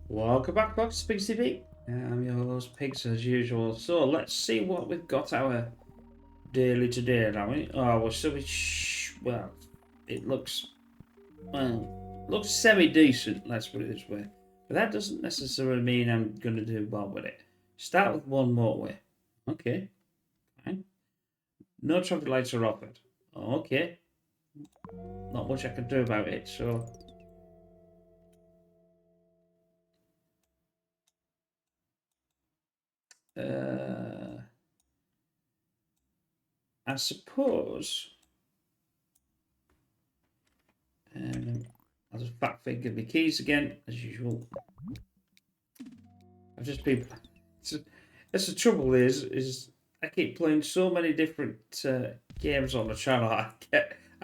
Welcome back, folks. Pig TV. I'm your host, Pigs, as usual. So let's see what we've got our daily today, now. Oh, well, so well, it looks semi-decent. Let's put it this way. But that doesn't necessarily mean I'm going to do well with it. Start with one motorway. Okay, fine. No traffic lights are offered. Okay, not much I can do about it. So. I suppose I'll just fat finger my keys again, as usual. I've just been. That's the trouble is I keep playing so many different games on the channel. I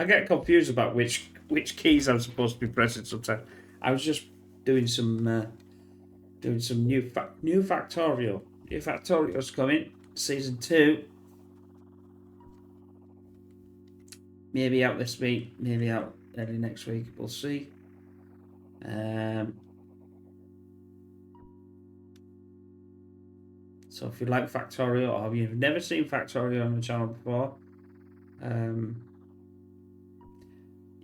get confused about which keys I'm supposed to be pressing sometimes. I was just doing some new Factorio. New Factorio's coming, season 2. Maybe out this week, maybe out early next week. We'll see. So if you like Factorio or you've never seen Factorio on the channel before,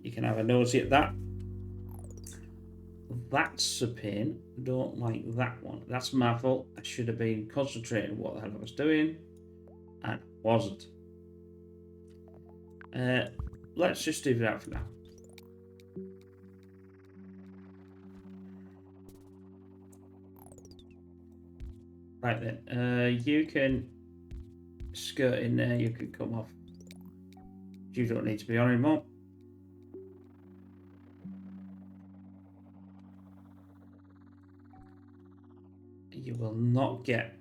you can have a nosy at that. That's a pain. Don't like that one. That's my fault. I should have been concentrating on what the hell I was doing, and wasn't. Let's just do that for now. Right then, you can skirt in there. You can come off. You don't need to be on anymore. You will not get.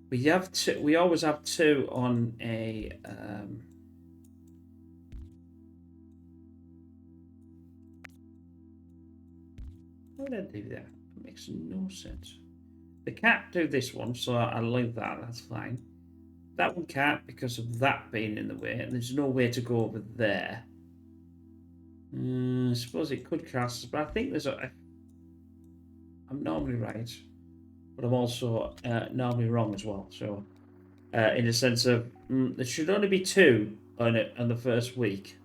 We have two. We always have two on a. Why did I do that? It makes no sense. They can't do this one, so I'll leave that. That's fine. That one can't because of that being in the way, and there's no way to go over there. I suppose it could cast, but I think there's a. I'm normally right, but I'm also normally wrong as well. So, in the sense of there should only be two on it on the first week,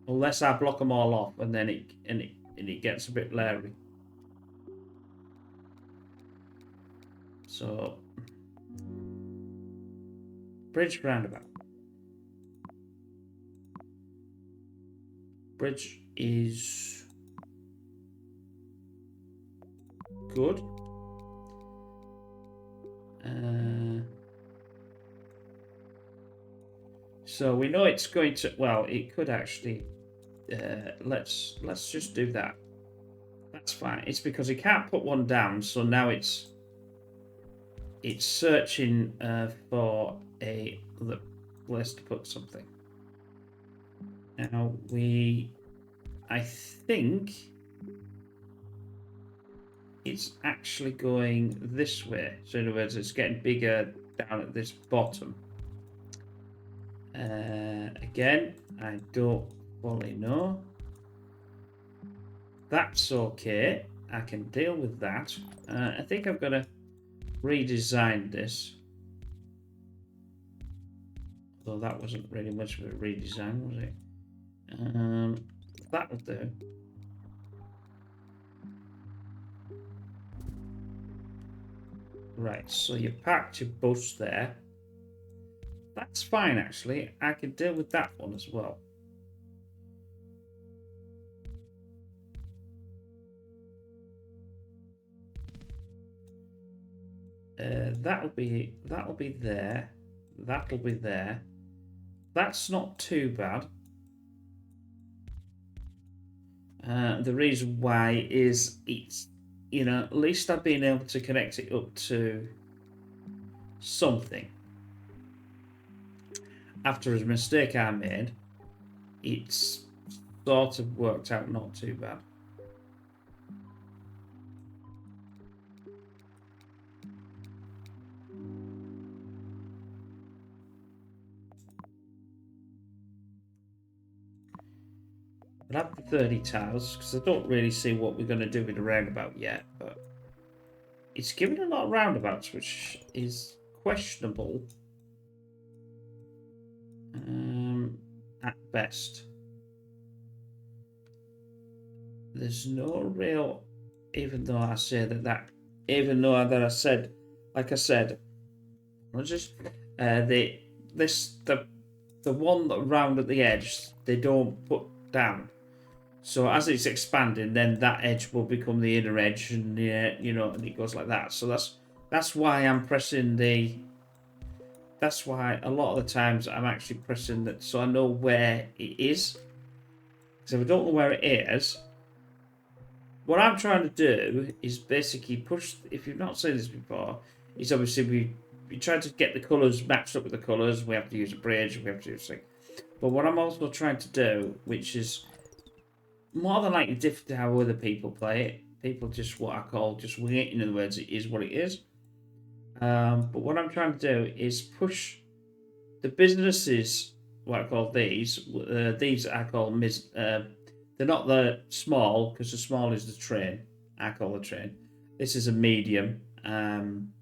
unless I block them all off, and then it gets a bit blurry. So, bridge roundabout. Bridge is good. So we know it's going to. Well, it could actually. Let's just do that. That's fine. It's because he can't put one down, so now it's searching for a place to put something. Now I think it's actually going this way. So in other words, it's getting bigger down at this bottom. Again, I don't fully know. That's okay. I can deal with that. I think I'm going to redesign this. Although that wasn't really much of a redesign, was it? That'll do. Right, so you parked your bus there. That's fine, actually. I can deal with that one as well. That'll be there. That'll be there. That's not too bad. The reason why is it's, at least I've been able to connect it up to something. After a mistake I made, it's sort of worked out not too bad. We'll have the 30 tiles because I don't really see what we're going to do with the roundabout yet, but it's giving a lot of roundabouts, which is questionable at best. There's no real, even though I say even though that I said, like I said, I'll just the one that round at the edge they don't put down. So as it's expanding, then that edge will become the inner edge, and you know, and it goes like that. So that's why I'm pressing the. That's why a lot of the times I'm actually pressing that, so I know where it is. Because if I don't know where it is, what I'm trying to do is basically push. If you've not seen this before, is obviously we try to get the colours matched up with the colours. We have to use a bridge. We have to use thing. But what I'm also trying to do, which is more than likely different to how other people play it. People just what I call just wing it. In other words, it is what it is. But what I'm trying to do is push the businesses. What I call these. These I call they're not the small because the small is the train. I call the train. This is a medium, and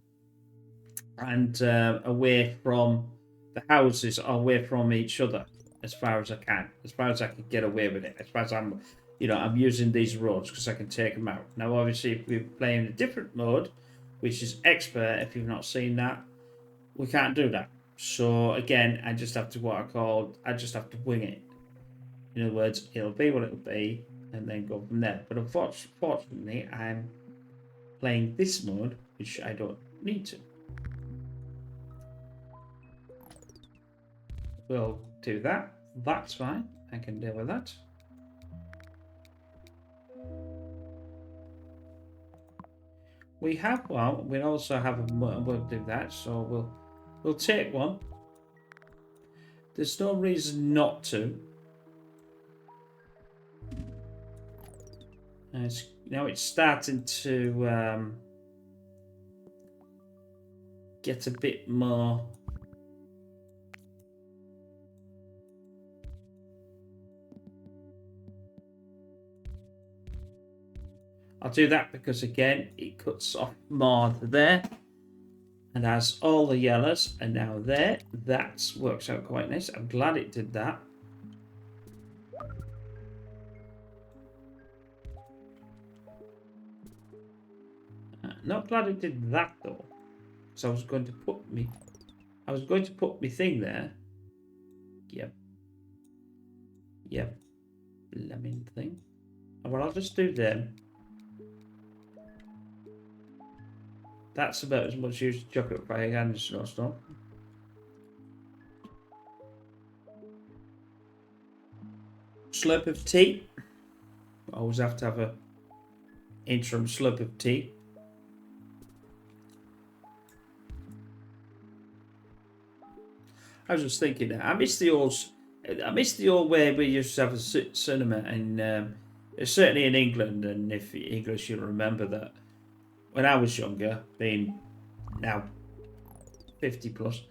away from the houses, away from each other as far as I can, as far as I can get away with it. As far as I'm, I'm using these roads because I can take them out. Now, obviously, if we're playing a different mode, which is expert, if you've not seen that, we can't do that. So again, I just have to I just have to wing it. In other words, it'll be what it'll be, and then go from there. But unfortunately, I'm playing this mode, which I don't need to. We'll do that. That's fine. I can deal with that. We have one. We also have a. We'll do that. So we'll take one. There's no reason not to. Now it's starting to get a bit more. I'll do that because again it cuts off more there, and as all the yellows are now there, that works out quite nice. I'm glad it did that. Not glad it did that though, because I was going to put me thing there. Yep. Lemon thing. Well, I'll just do them. That's about as much use as chocolate pie and snowstorm. Slurp of tea. Always have to have a interim slurp of tea. I was just thinking, I miss the old way we used to have a cinema, and certainly in England, and if English, you'll remember that when I was younger, being now 50 plus,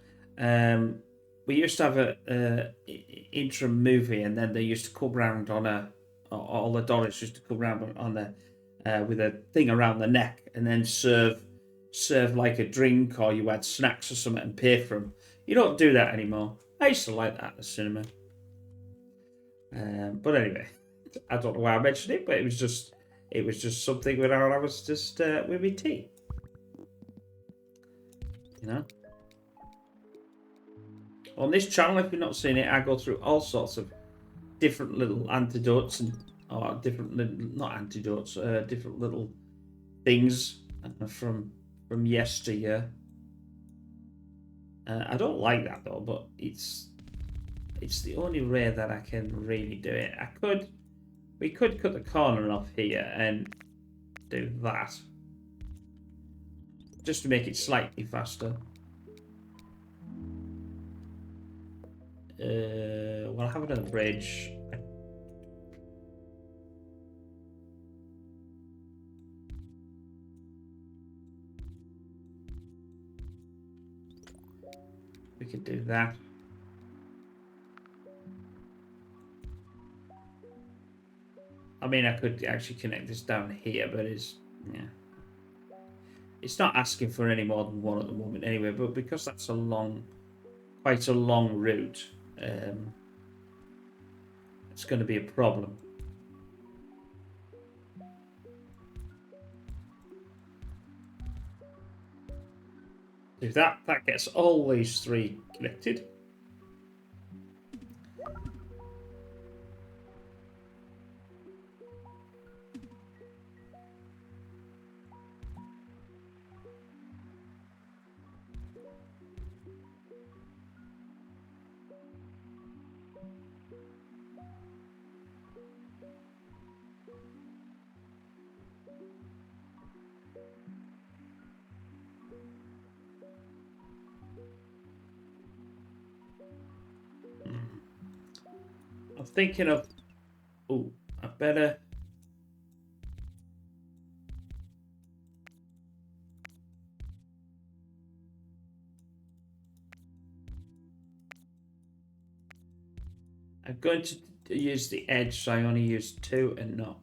we used to have a interim movie, and then they used to come round on all the dollars used to come round on with a thing around the neck, and then serve like a drink, or you had snacks or something and pay for them. You don't do that anymore. I used to like that at the cinema. But anyway, I don't know why I mentioned it, but it was just something when I was just with my tea. On this channel, if you've not seen it, I go through all sorts of different little antidotes or different little things from yesteryear. I don't like that though, but it's the only way that I can really do it. We could cut the corner off here and do that, just to make it slightly faster. We'll have another bridge. We could do that. I mean, I could actually connect this down here, but it's not asking for any more than one at the moment anyway. But because that's quite a long route, it's going to be a problem. If that gets all these three connected. I'm thinking of, I better. I'm going to use the edge, so I only use 2 and not.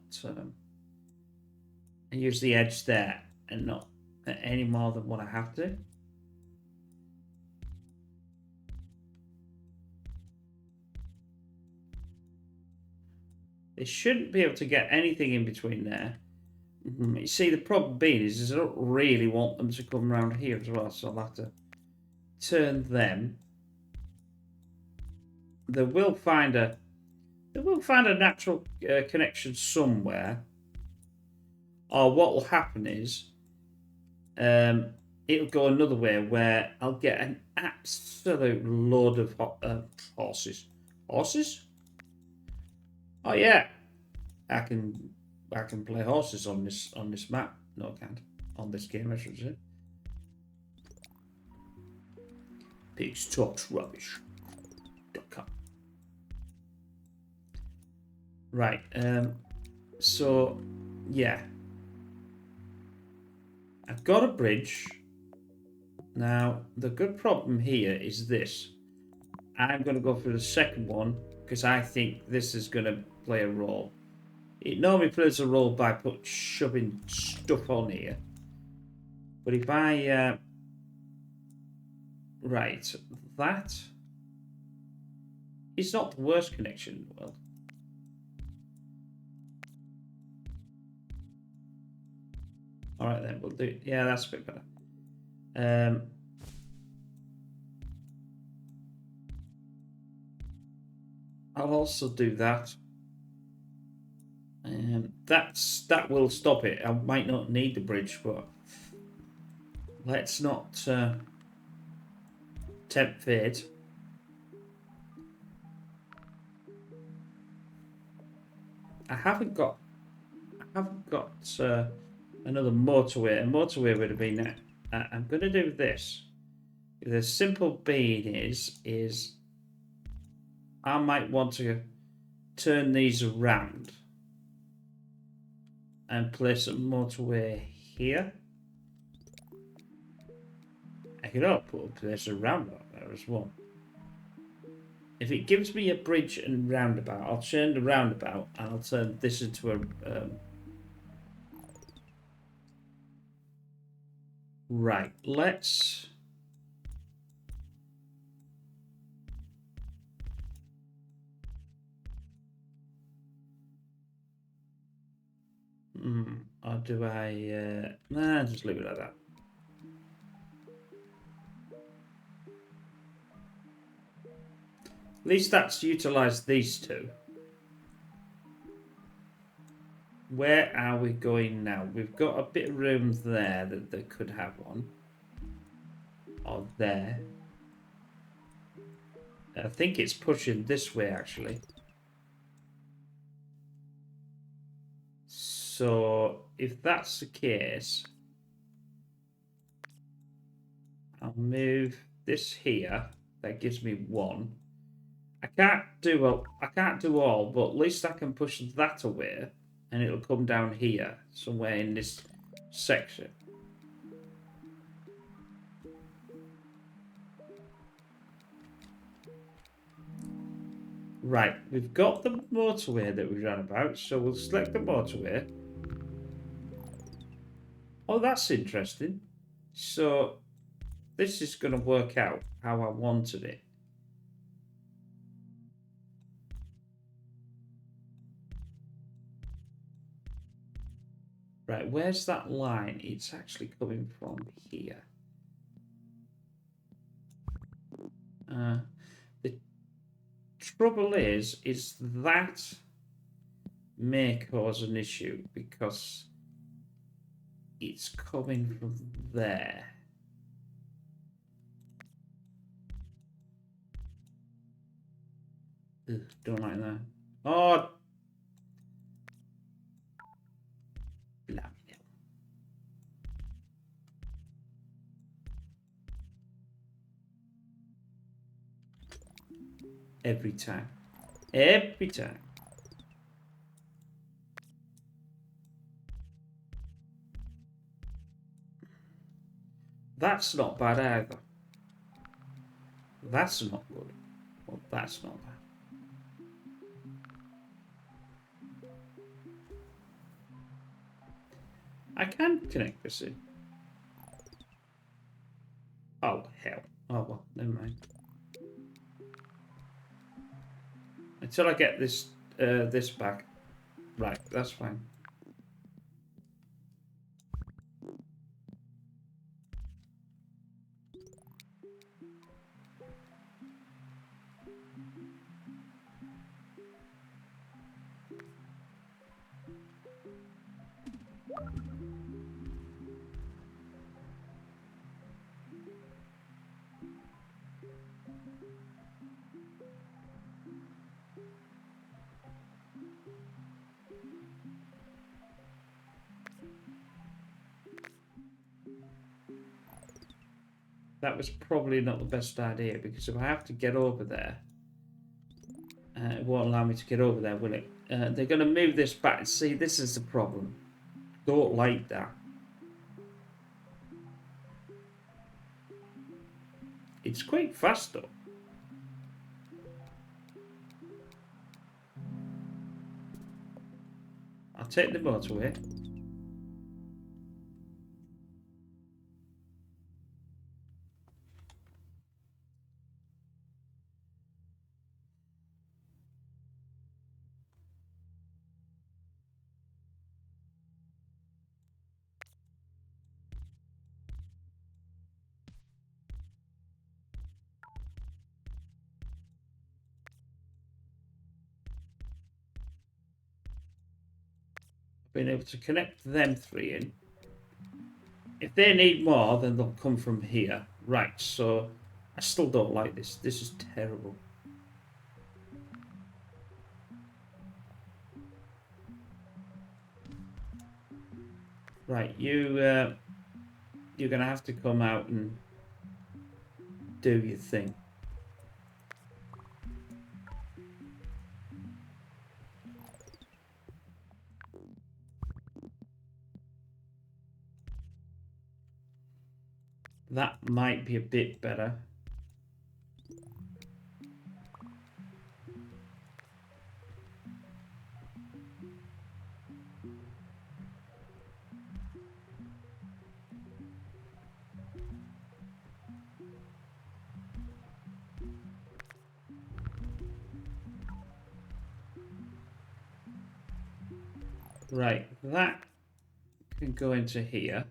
I use the edge there and not any more than what I have to. They shouldn't be able to get anything in between there. You see, the problem being is I don't really want them to come around here as well, so I'll have to turn them. They will find a natural connection somewhere. Or what will happen is, it'll go another way where I'll get an absolute load of horses. Horses? Oh yeah, I can play horses on this map. No, I can't. On this game, I should say. Pigs talks rubbish.com. Right. So yeah, I've got a bridge. Now the good problem here is this. I'm going to go for the second one because I think this is going to play a role. It normally plays a role by shoving stuff on here. But if I... right, that is not the worst connection in the world. Alright then, we'll do... yeah, that's a bit better. I'll also do that. That will stop it. I might not need the bridge, but let's not tempt fate. I haven't got another motorway. A motorway would have been. I'm going to do this. The simple being is I might want to turn these around and place a motorway here. I could also place a roundabout there as well. If it gives me a bridge and roundabout, I'll turn the roundabout and I'll turn this into a... right, let's... or do I... nah, just leave it like that. At least that's utilised these two. Where are we going now? We've got a bit of room there that could have one. Or there. I think it's pushing this way, actually. So, if that's the case, I'll move this here. That gives me 1. I can't do all, but at least I can push that away, and it'll come down here, somewhere in this section. Right, we've got the motorway that we ran about, so we'll select the motorway. Oh, that's interesting. So this is going to work out how I wanted it. Right, where's that line? It's actually coming from here. The trouble is that may cause an issue because it's coming from there. Ugh, don't like that. Oh, blah. Every time. Every time. That's not bad either. That's not good. Well, that's not bad. I can connect this in. Oh, hell. Oh, well, never mind. Until I get this this back. Right, that's fine. That was probably not the best idea because if I have to get over there, it won't allow me to get over there, will it? They're going to move this back. See, this is the problem. Don't like that. It's quite fast though. I'll take the motorway. Being able to connect them three in. If they need more, then they'll come from here. Right, so I still don't like this. This is terrible. Right, you're going to have to come out and do your thing. That might be a bit better. Right, that can go into here.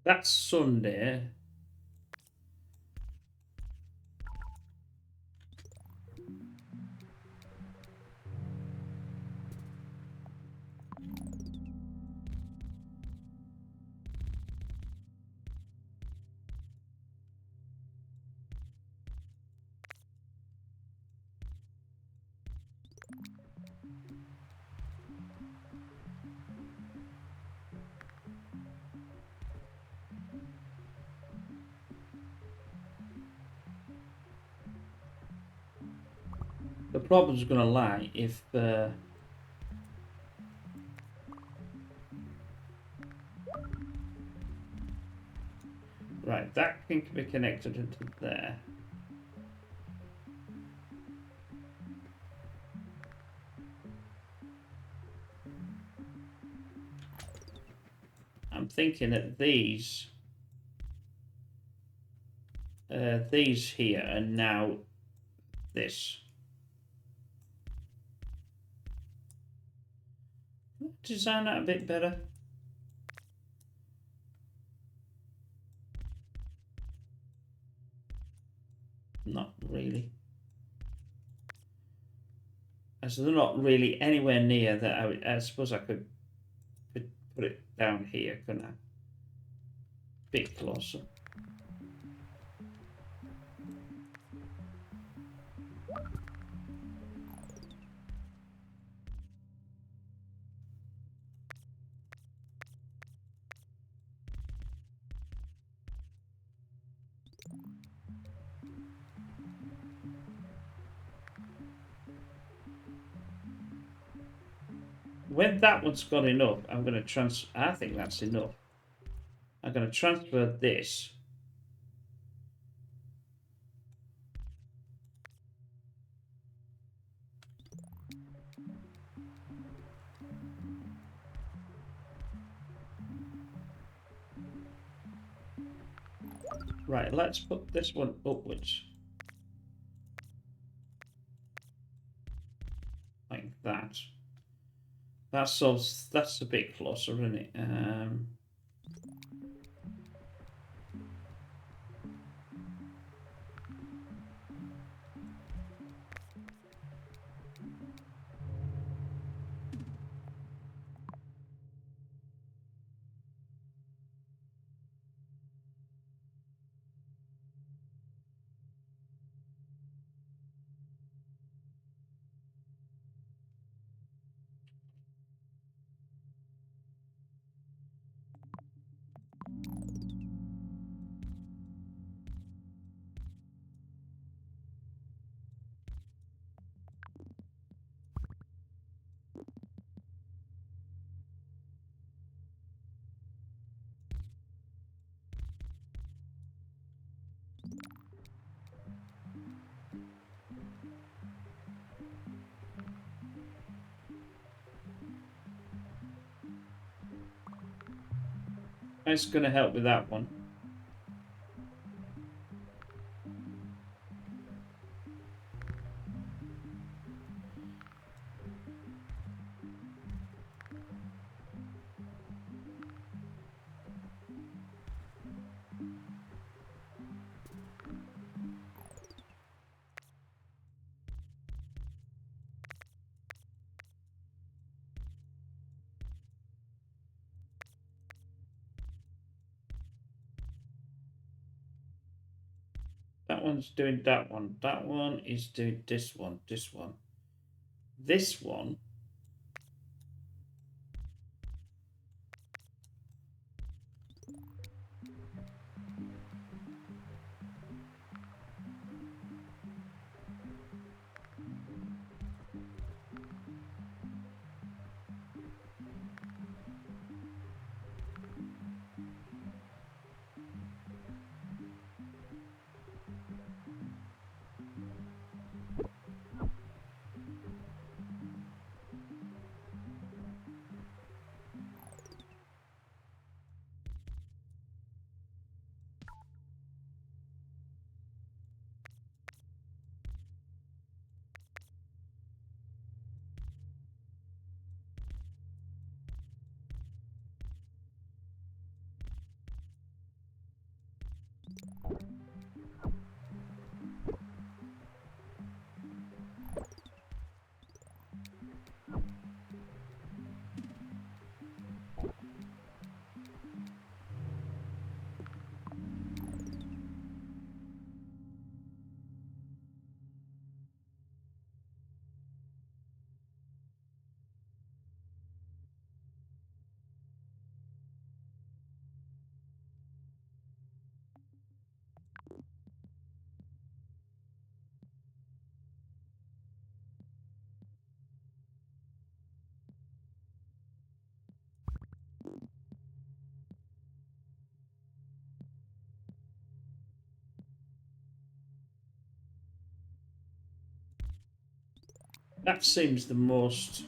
That's Sunday. problem's going to lie if right, that can be connected into there. I'm thinking that these here are now this. Design that a bit better. Not really. So they're not really anywhere near that. I suppose I could put it down here, couldn't I? Bit closer. When that one's got enough, I'm going to I think that's enough. I'm going to transfer this. Right, let's put this one upwards. Like that. That's a bit closer, isn't it? That's going to help with that one. That one's doing that one. That one is doing this one. This one. This one. That seems the most...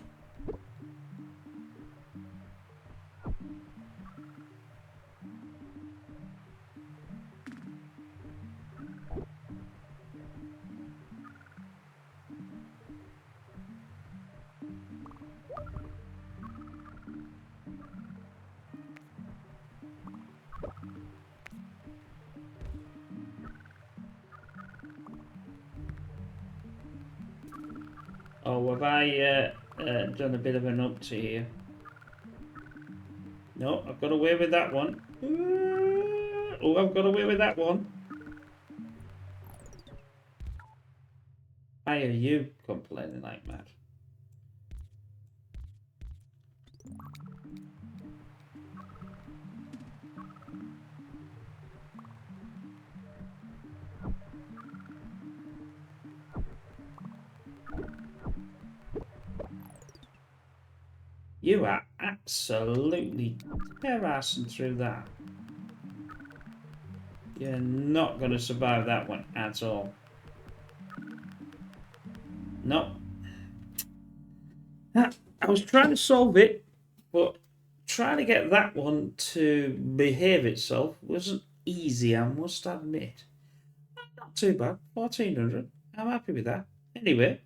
Oh, have I done a bit of an upty here? No, I've got away with that one. Oh, I've got away with that one. Why are you complaining like mad? You are absolutely terrassing through that. You're not going to survive that one at all. No. I was trying to solve it, but trying to get that one to behave itself wasn't easy, I must admit. Not too bad. 1400. I'm happy with that. Anyway,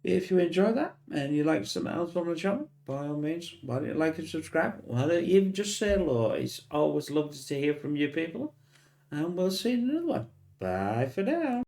if you enjoy that and you like something else on the channel, by all means, why don't you like and subscribe? Why don't you just say hello? It's always lovely to hear from you people. And we'll see you in another one. Bye for now.